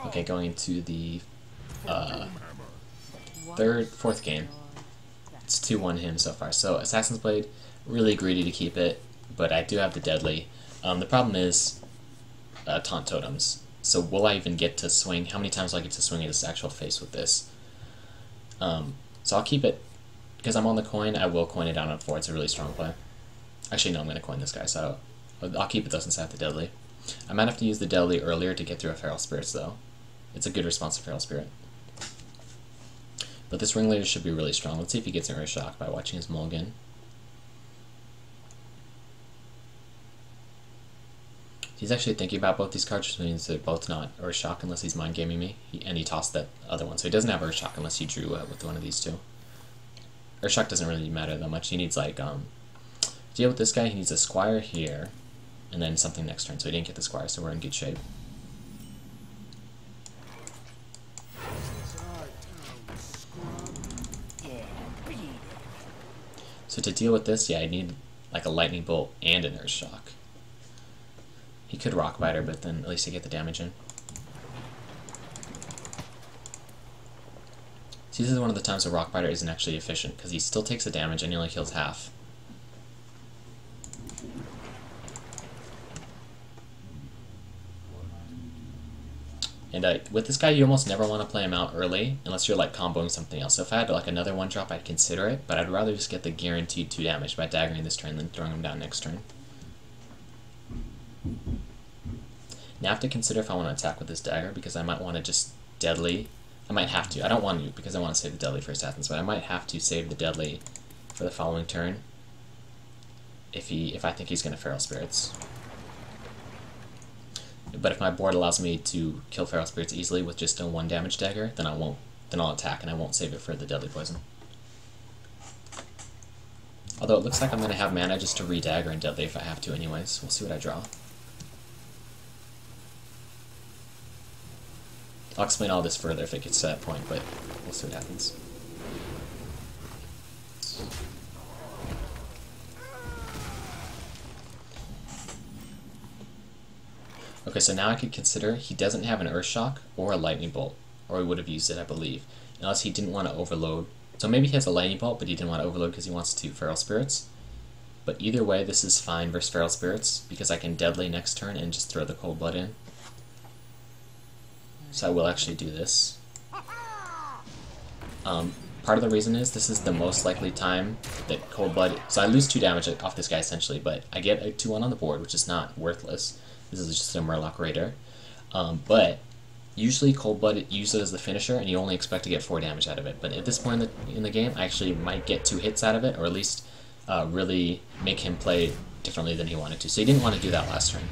Okay, going into the fourth game. It's 2-1 him so far. So Assassin's Blade, really greedy to keep it, but I do have the Deadly. The problem is taunt totems. So will I even get to swing? How many times will I get to swing at his actual face with this? So I'll keep it. Because I'm on the coin, I will coin it down on 4. It's a really strong play. Actually, no, I'm going to coin this guy, so I'll keep it though since I have the Deadly. I might have to use the Deadly earlier to get through a Feral Spirits though. It's a good response to Feral Spirit. But this Ringleader should be really strong. Let's see if he gets an Earth Shock by watching his mulligan. He's actually thinking about both these cards, which means they're both not Earth Shock unless he's mind gaming me. And he tossed that other one, so he doesn't have Earth Shock unless he drew with one of these two. Earth Shock doesn't really matter that much. He needs like to deal with this guy. He needs a Squire here, and then something next turn. So he didn't get the Squire, so we're in good shape. So to deal with this, yeah, I need like a Lightning Bolt and an Earth Shock. He could Rock Biter, but then at least he get the damage in. See, this is one of the times where Rock Biter isn't actually efficient, because he still takes the damage and he only kills half. And with this guy, you almost never want to play him out early, unless you're like comboing something else. So if I had like another 1-drop, I'd consider it, but I'd rather just get the guaranteed 2 damage by daggering this turn than throwing him down next turn. Now I have to consider if I want to attack with this dagger, because I might want to just Deadly. I might have to. I don't want to, because I want to save the Deadly for Assassins, but I might have to save the Deadly for the following turn if I think he's going to Feral Spirits. But if my board allows me to kill Feral Spirits easily with just a 1 damage dagger, then I won't. Then I'll attack and I won't save it for the Deadly Poison. Although it looks like I'm going to have mana just to re-dagger and Deadly if I have to anyways. We'll see what I draw. I'll explain all this further if it gets to that point, but we'll see what happens. Okay, so now I could consider he doesn't have an Earth Shock or a Lightning Bolt, or he would have used it, I believe, unless he didn't want to overload. So maybe he has a Lightning Bolt, but he didn't want to overload because he wants to Feral Spirits. But either way, this is fine versus Feral Spirits, because I can Deadly next turn and just throw the Cold Blood in. So I will actually do this. Part of the reason is this is the most likely time that Cold Blood... So I lose 2 damage off this guy essentially, but I get a 2-1 on the board, which is not worthless. This is just a Murloc Raider. But usually Cold Blood use it as the finisher, and you only expect to get 4 damage out of it. But at this point in the game, I actually might get 2 hits out of it, or at least really make him play differently than he wanted to. So he didn't want to do that last turn.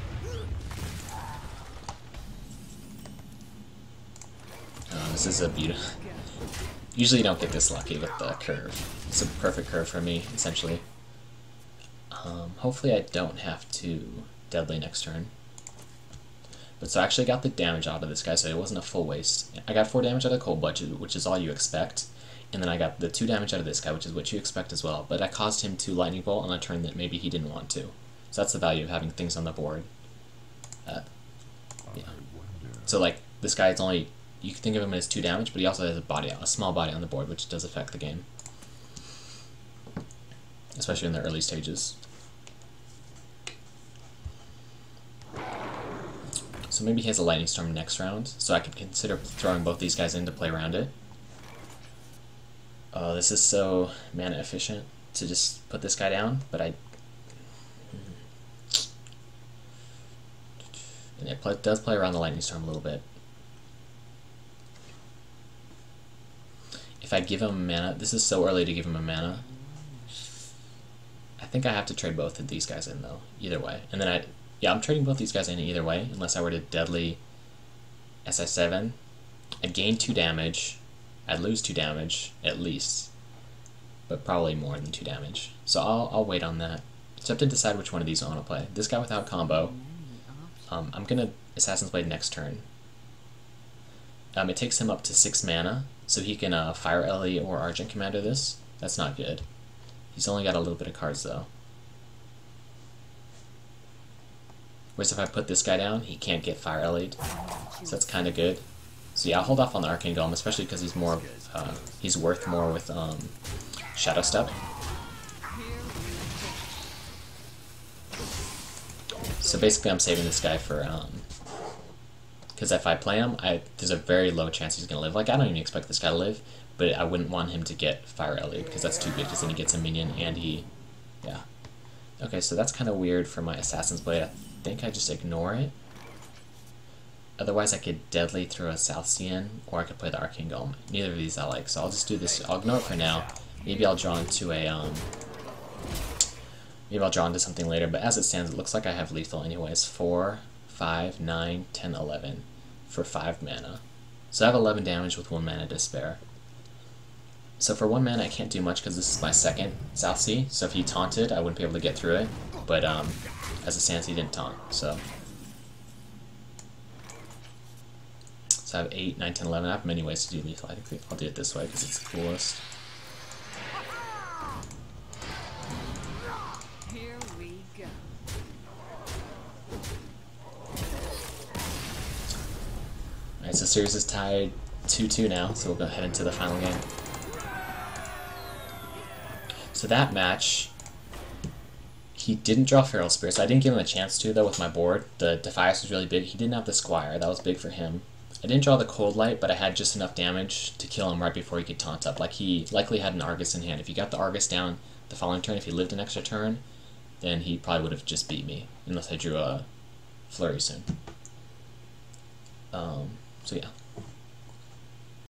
This is a beautiful... Usually you don't get this lucky with the curve. It's a perfect curve for me, essentially. Hopefully I don't have to Deadly next turn. But so I actually got the damage out of this guy, so it wasn't a full waste. I got 4 damage out of Cold Blood, which is all you expect. And then I got the 2 damage out of this guy, which is what you expect as well. But I caused him to Lightning Bolt on a turn that maybe he didn't want to. So that's the value of having things on the board. Yeah. So like, this guy is only... You can think of him as 2 damage, but he also has a small body on the board, which does affect the game. Especially in the early stages. So maybe he has a Lightning Storm next round, so I could consider throwing both these guys in to play around it. Oh, this is so mana efficient to just put this guy down, but and it does play around the Lightning Storm a little bit. If I give him a mana, this is so early to give him a mana. I think I have to trade both of these guys in though, either way. And then yeah, I'm trading both these guys in either way, unless I were to Deadly SI7. I'd gain 2 damage, I'd lose 2 damage, at least. But probably more than 2 damage. So I'll wait on that. So I have to decide which one of these I want to play. This guy without combo. I'm gonna Assassin's Blade next turn. It takes him up to 6 mana, so he can Fire Ellie or Argent Commander this. That's not good. He's only got a little bit of cards though. Whereas if I put this guy down, he can't get fire LA'd. So that's kind of good. So yeah, I'll hold off on the Arcane Golem, especially because he's more, he's worth more with Shadow Step. So basically I'm saving this guy for, because if I play him, there's a very low chance he's going to live. Like, I don't even expect this guy to live, but I wouldn't want him to get Fire Elliot, because that's too good, because then he gets a minion, and he, yeah. Okay, so that's kind of weird for my Assassin's Blade. I think I just ignore it. Otherwise, I could Deadly throw a South Sea in, or I could play the Arcane Golem. Neither of these I like, so I'll just do this. I'll ignore it for now. Maybe I'll draw into a, maybe I'll draw into something later, but as it stands, it looks like I have lethal anyways. 4, 5, 9, 10, 11 for 5 mana. So I have 11 damage with 1 mana to spare. So for 1 mana I can't do much because this is my second South Sea, so if he taunted I wouldn't be able to get through it, but as it stands he didn't taunt, so. So I have 8, 9, 10, 11, I have many ways to do lethal. I think I'll do it this way because it's the coolest. Here we go. Alright, so series is tied 2-2 now, so we'll go ahead into the final game. So that match, he didn't draw Feral Spear, so I didn't give him a chance to, though, with my board. The Defias was really big. He didn't have the Squire. That was big for him. I didn't draw the Cold Light, but I had just enough damage to kill him right before he could taunt up. Like, he likely had an Argus in hand. If he got the Argus down the following turn, if he lived an extra turn, then he probably would have just beat me, unless I drew a Flurry soon. So yeah.